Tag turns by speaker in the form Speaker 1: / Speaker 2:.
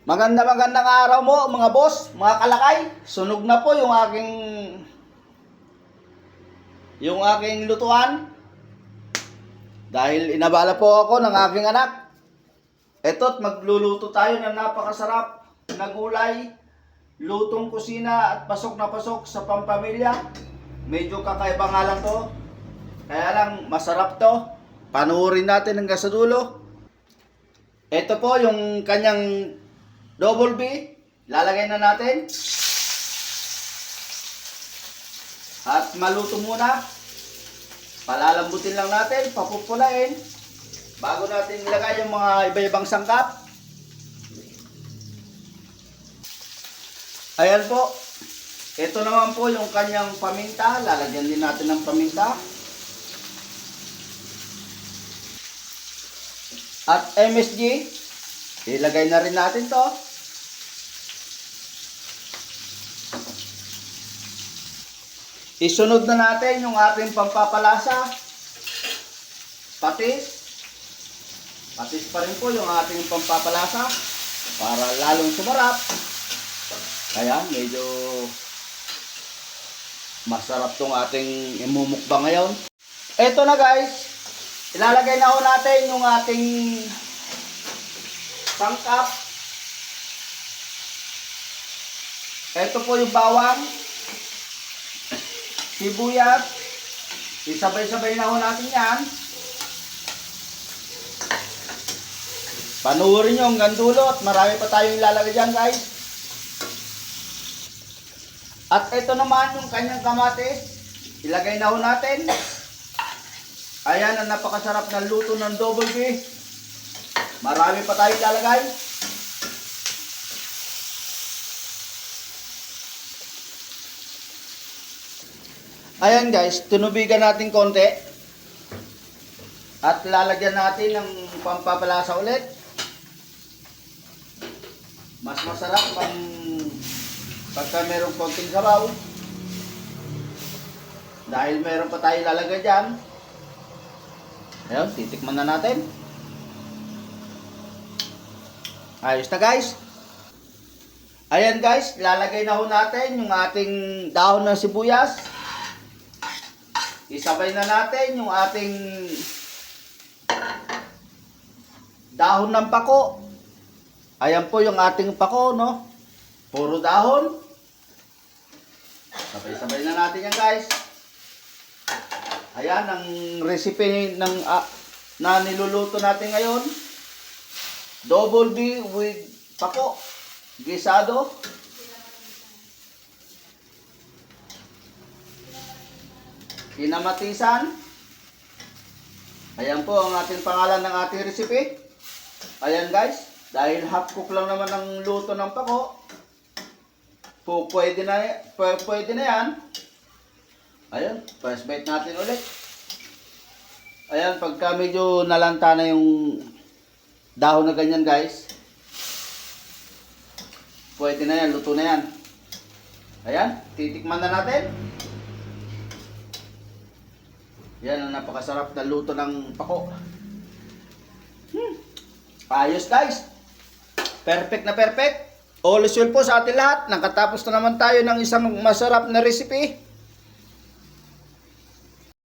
Speaker 1: Magandang araw mo mga boss, mga kalakay. Sunog na po yung aking lutuan. Dahil inabala po ako ng aking anak. Eto't magluluto tayo ng napakasarap na gulay, lutong kusina at pasok na pasok sa pampamilya. Medyo kakaiba nga lang to. Kaya lang masarap to. Panuorin natin hanggang sa dulo. Ito po yung kanyang double B, lalagay na natin. At maluto muna. Palalambutin lang natin, papupulain. Bago natin ilagay yung mga iba-ibang sangkap. Ayan po. Ito naman po yung kanyang paminta. Lalagyan din natin ng paminta. At MSG, ilagay na rin natin to. Isunod na natin yung ating pampapalasa. Patis. Patis pa rin po yung ating pampapalasa para lalong sumarap. Kaya medyo masarap tong ating imumukbang ngayon. Eto na guys. Ilalagay na ho natin yung ating sangkap. Ito po yung bawang, sibuyas. Isabay-sabay na ho natin yan. Panuorin nyo hanggang dulo at marami pa tayong ilalagay dyan guys. At ito naman yung kanyang kamatis. Ilagay na ho natin. Ayan ang napakasarap na luto ng double B. Marami pa tayong ilalagay. Ayan guys, tunubigan natin konti. At lalagyan natin ng pampapalasa ulit. Mas masarap pagka merong konting sabaw. Dahil meron pa tayong lalagay dyan. Ayan, titikman na natin. Ayos na guys. Ayan guys, lalagay na ho natin yung ating dahon ng sibuyas. Isabay na natin yung ating dahon ng pako. Ayan po yung ating pako, no? Puro dahon. Sabay-sabay na natin yan guys. Ayan ang recipe na niluluto natin ngayon. Double B with pako. Gisado. Kinamatisan. Ayan po ang ating pangalan ng ating recipe. Ayan guys. Dahil half cook lang naman ang luto ng pako. Pwede na yan. Ayan, first bite natin ulit. Ayan, pagka medyo nalanta na yung dahon na ganyan guys, pwede na yan, luto na yan. Ayan, titikman na natin. Yan ang napakasarap na luto ng pako. Ayos guys. Perfect na perfect. All is well po sa ating lahat. Nakatapos na naman tayo ng isang masarap na recipe.